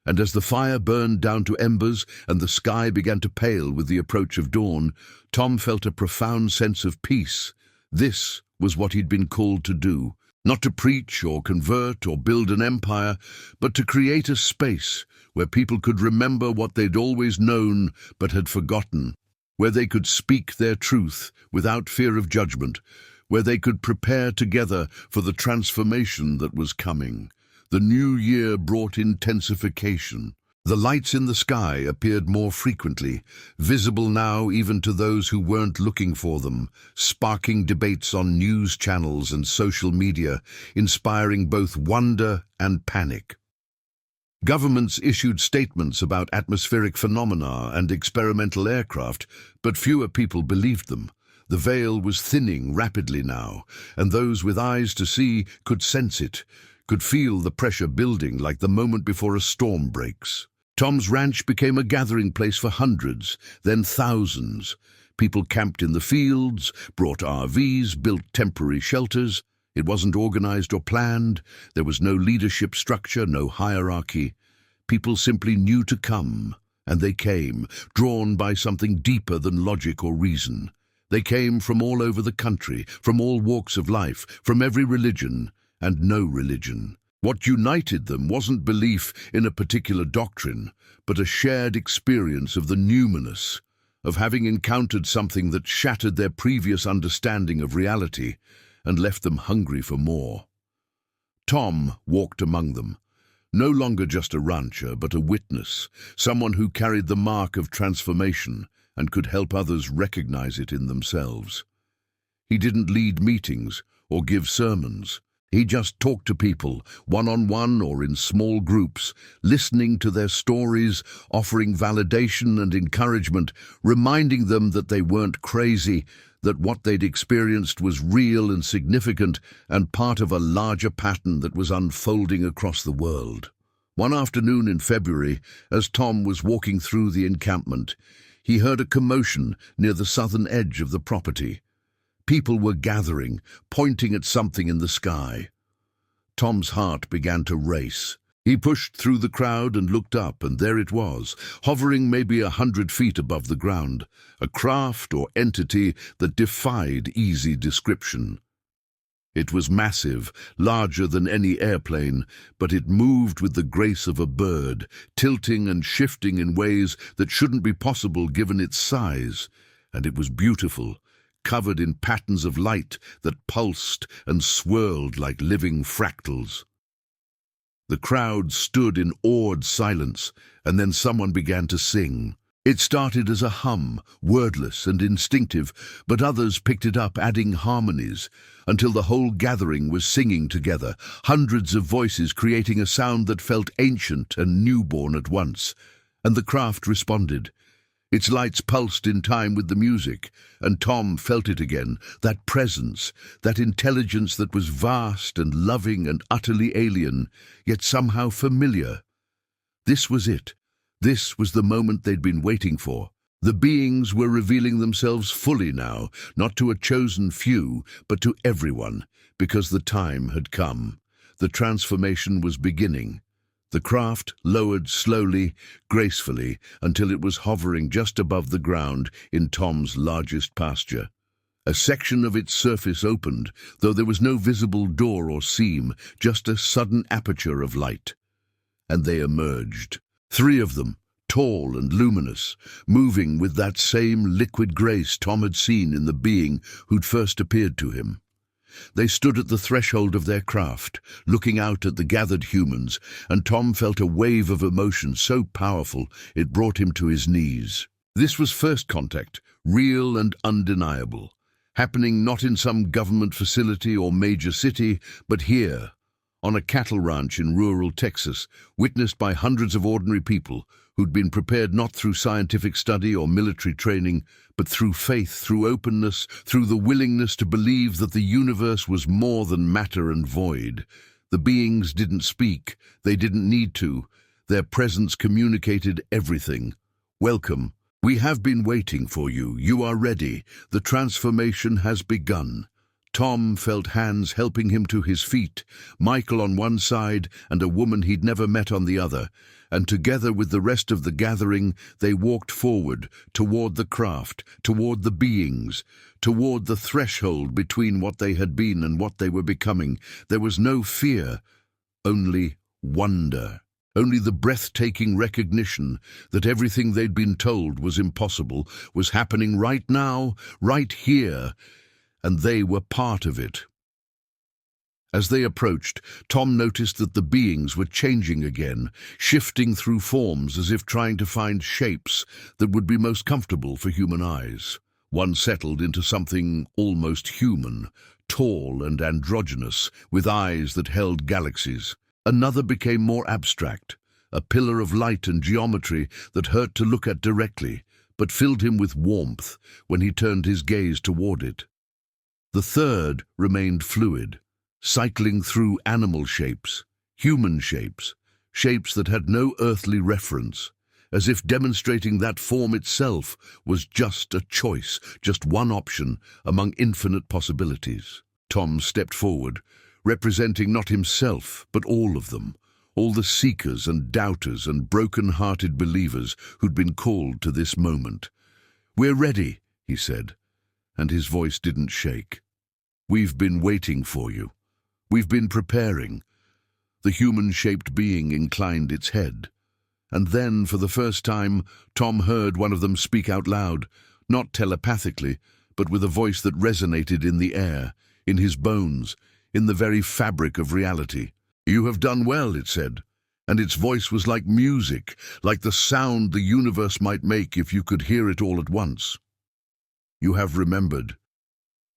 And as the fire burned down to embers and the sky began to pale with the approach of dawn, Tom felt a profound sense of peace. This was what he'd been called to do. Not to preach or convert or build an empire, but to create a space where people could remember what they'd always known but had forgotten, where they could speak their truth without fear of judgment, where they could prepare together for the transformation that was coming. The new year brought intensification. The lights in the sky appeared more frequently, visible now even to those who weren't looking for them, sparking debates on news channels and social media, inspiring both wonder and panic. Governments issued statements about atmospheric phenomena and experimental aircraft, but fewer people believed them. The veil was thinning rapidly now, and those with eyes to see could sense it, could feel the pressure building like the moment before a storm breaks. Tom's ranch became a gathering place for hundreds, then thousands. People camped in the fields, brought RVs, built temporary shelters. It wasn't organized or planned. There was no leadership structure, no hierarchy. People simply knew to come, and they came, drawn by something deeper than logic or reason. They came from all over the country, from all walks of life, from every religion and no religion. What united them wasn't belief in a particular doctrine, but a shared experience of the numinous, of having encountered something that shattered their previous understanding of reality and left them hungry for more. Tom walked among them, no longer just a rancher, but a witness, someone who carried the mark of transformation and could help others recognize it in themselves. He didn't lead meetings or give sermons. He just talked to people, one-on-one or in small groups, listening to their stories, offering validation and encouragement, reminding them that they weren't crazy, that what they'd experienced was real and significant and part of a larger pattern that was unfolding across the world. One afternoon in February, as Tom was walking through the encampment, he heard a commotion near the southern edge of the property. People were gathering, pointing at something in the sky. Tom's heart began to race. He pushed through the crowd and looked up, and there it was, hovering maybe 100 feet above the ground, a craft or entity that defied easy description. It was massive, larger than any airplane, but it moved with the grace of a bird, tilting and shifting in ways that shouldn't be possible given its size, and it was beautiful, covered in patterns of light that pulsed and swirled like living fractals. The crowd stood in awed silence, and then someone began to sing. It started as a hum, wordless and instinctive, but others picked it up, adding harmonies, until the whole gathering was singing together, hundreds of voices creating a sound that felt ancient and newborn at once. And the craft responded. Its lights pulsed in time with the music, and Tom felt it again, that presence, that intelligence that was vast and loving and utterly alien, yet somehow familiar. This was it. This was the moment they'd been waiting for. The beings were revealing themselves fully now, not to a chosen few, but to everyone, because the time had come. The transformation was beginning. The craft lowered slowly, gracefully, until it was hovering just above the ground in Tom's largest pasture. A section of its surface opened, though there was no visible door or seam, just a sudden aperture of light. And they emerged. 3 of them, tall and luminous, moving with that same liquid grace Tom had seen in the being who'd first appeared to him. They stood at the threshold of their craft, looking out at the gathered humans, and Tom felt a wave of emotion so powerful it brought him to his knees. This was first contact, real and undeniable, happening not in some government facility or major city, but here, on a cattle ranch in rural Texas, witnessed by hundreds of ordinary people who'd been prepared not through scientific study or military training, but through faith, through openness, through the willingness to believe that the universe was more than matter and void. The beings didn't speak. They didn't need to. Their presence communicated everything. Welcome. We have been waiting for you. You are ready. The transformation has begun. Tom felt hands helping him to his feet, Michael on one side and a woman he'd never met on the other, and together with the rest of the gathering, they walked forward, toward the craft, toward the beings, toward the threshold between what they had been and what they were becoming. There was no fear, only wonder. Only the breathtaking recognition that everything they'd been told was impossible was happening right now, right here, and they were part of it. As they approached, Tom noticed that the beings were changing again, shifting through forms as if trying to find shapes that would be most comfortable for human eyes. One settled into something almost human, tall and androgynous, with eyes that held galaxies. Another became more abstract, a pillar of light and geometry that hurt to look at directly, but filled him with warmth when he turned his gaze toward it. The third remained fluid, cycling through animal shapes, human shapes, shapes that had no earthly reference, as if demonstrating that form itself was just a choice, just one option among infinite possibilities. Tom stepped forward, representing not himself, but all of them, all the seekers and doubters and broken-hearted believers who'd been called to this moment. "We're ready," he said, and his voice didn't shake. "We've been waiting for you. We've been preparing." The human-shaped being inclined its head. And then, for the first time, Tom heard one of them speak out loud, not telepathically, but with a voice that resonated in the air, in his bones, in the very fabric of reality. "You have done well," it said, and its voice was like music, like the sound the universe might make if you could hear it all at once. "You have remembered.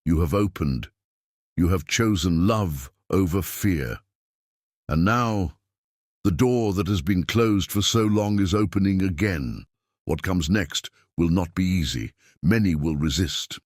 You have opened. You have chosen love over fear. And now, the door that has been closed for so long is opening again. What comes next will not be easy. Many will resist.